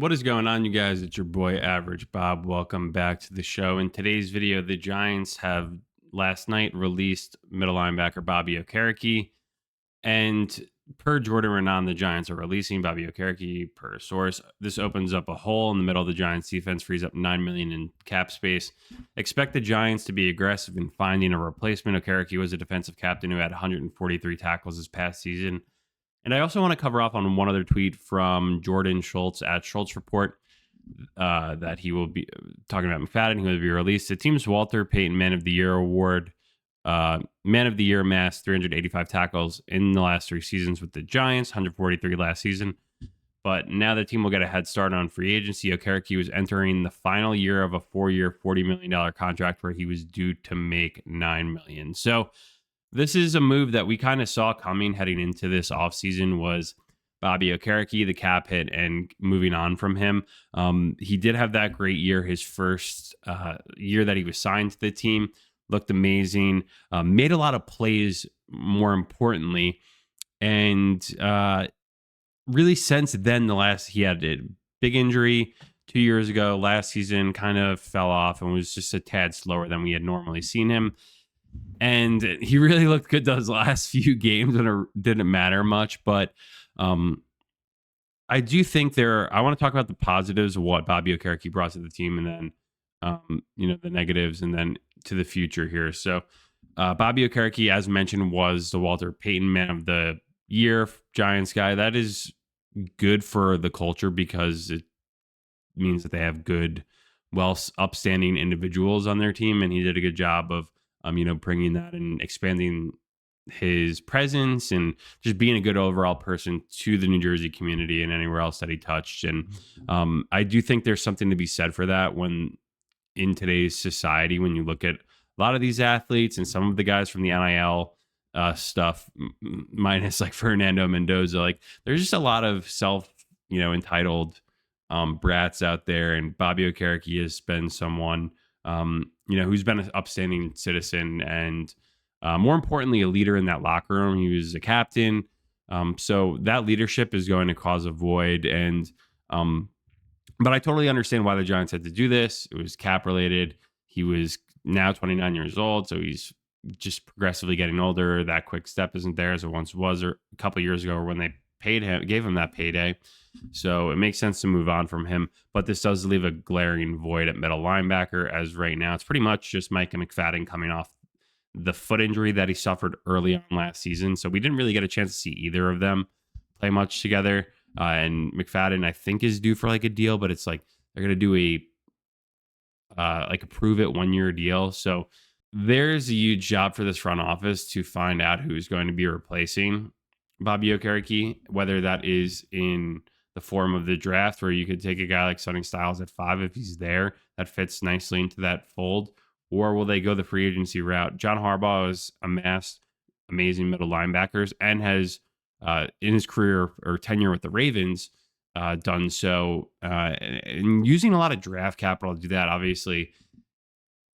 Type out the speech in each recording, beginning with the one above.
What is going on, you guys? It's your boy Average Bob. Welcome back to the show. In today's video, the Giants have last night released middle linebacker Bobby Okereke. And per Jordan Renan, the Giants are releasing Bobby Okereke per source. This opens up a hole in the middle of the Giants defense, frees up $9 million in cap space. Expect the Giants to be aggressive in finding a replacement. Okereke was a defensive captain who had 143 tackles this past season. And I also want to cover off on one other tweet from Jordan Schultz at Schultz Report that he will be talking about McFadden. He will be released. The team's Walter Payton Man of the Year award. Man of the Year amassed 385 tackles in the last 3 seasons with the Giants, 143 last season. But now the team will get a head start on free agency. Okereke was entering the final year of a 4-year, $40 million contract where he was due to make $9 million. So this is a move that we kind of saw coming heading into this offseason was Bobby Okereke, the cap hit, and moving on from him. He did have that great year, his first year that he was signed to the team. Looked amazing, made a lot of plays, more importantly. And really since then, he had a big injury 2 years ago. Last season kind of fell off and was just a tad slower than we had normally seen him. And he really looked good those last few games when it didn't matter much. But I do think I want to talk about the positives of what Bobby Okereke brought to the team, and then, the negatives, and then to the future here. So Bobby Okereke, as mentioned, was the Walter Payton Man of the Year Giants guy. That is good for the culture because it means that they have good, upstanding individuals on their team. And he did a good job of bringing that and expanding his presence and just being a good overall person to the New Jersey community and anywhere else that he touched. And I do think there's something to be said for that when in today's society, when you look at a lot of these athletes and some of the guys from the NIL stuff, minus like Fernando Mendoza, like there's just a lot of entitled brats out there. And Bobby Okereke has been someone who's been an upstanding citizen and more importantly, a leader in that locker room. He was a captain. So that leadership is going to cause a void. And, but I totally understand why the Giants had to do this. It was cap related. He was now 29 years old. So he's just progressively getting older. That quick step isn't there as it once was, or a couple of years ago, or when they gave him that payday. So it makes sense to move on from him. But this does leave a glaring void at middle linebacker, as right now it's pretty much just Micah McFadden coming off the foot injury that he suffered early on last season. So we didn't really get a chance to see either of them play much together. And McFadden, I think, is due for like a deal, but it's like they're going to do a prove it 1-year deal. So there's a huge job for this front office to find out who's going to be replacing Bobby Okereke, whether that is in the form of the draft, where you could take a guy like Sonny Styles at 5 if he's there, that fits nicely into that fold, or will they go the free agency route? John Harbaugh has amassed amazing middle linebackers and has, in his career or tenure with the Ravens, done so, and using a lot of draft capital to do that. Obviously,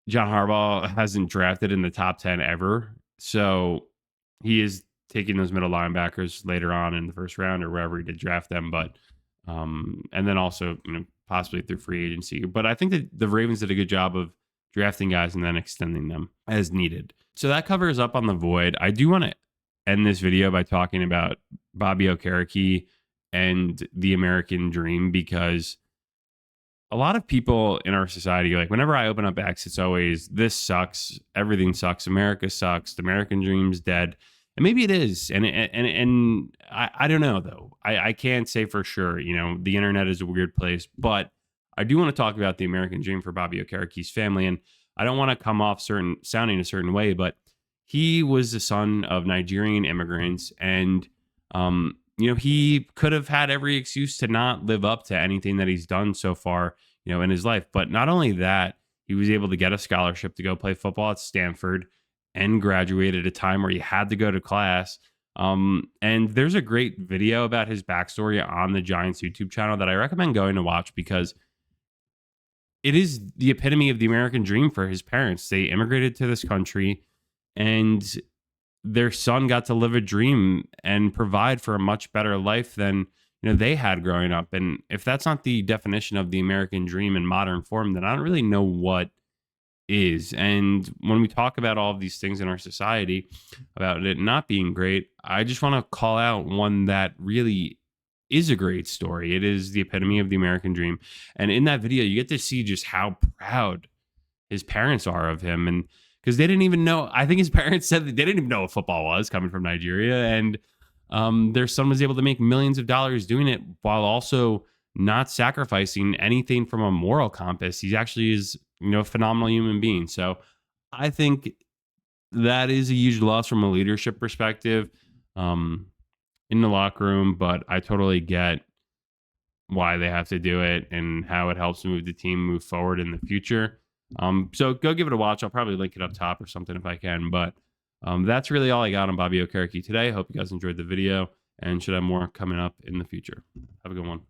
John Harbaugh hasn't drafted in the top 10 ever, so he is taking those middle linebackers later on in the first round or wherever he did draft them, but and then also possibly through free agency. But I think that the Ravens did a good job of drafting guys and then extending them as needed. So that covers up on the void. I do want to end this video by talking about Bobby Okereke and the American dream, because a lot of people in our society, like whenever I open up X, it's always, this sucks, everything sucks, America sucks, the American dream's dead. And maybe it is. And I don't know, though. I can't say for sure. The internet is a weird place. But I do want to talk about the American dream for Bobby Okereke's family. And I don't want to come off sounding a certain way, but he was the son of Nigerian immigrants. And, he could have had every excuse to not live up to anything that he's done so far, in his life. But not only that, he was able to get a scholarship to go play football at Stanford and graduate at a time where he had to go to class. And there's a great video about his backstory on the Giants YouTube channel that I recommend going to watch, because it is the epitome of the American dream for his parents. They immigrated to this country and their son got to live a dream and provide for a much better life than, they had growing up. And if that's not the definition of the American dream in modern form, then I don't really know what is. And when we talk about all of these things in our society about it not being great, I just want to call out one that really is a great story. It is the epitome of the American dream. And in that video, you get to see just how proud his parents are of him. And because they didn't even know, I think his parents said that they didn't even know what football was, coming from Nigeria. And their son was able to make millions of dollars doing it while also not sacrificing anything from a moral compass. He actually is, a phenomenal human being. So I think that is a huge loss from a leadership perspective in the locker room, but I totally get why they have to do it and how it helps move the team move forward in the future. So go give it a watch. I'll probably link it up top or something if I can. But that's really all I got on Bobby Okereke today. Hope you guys enjoyed the video and should have more coming up in the future. Have a good one.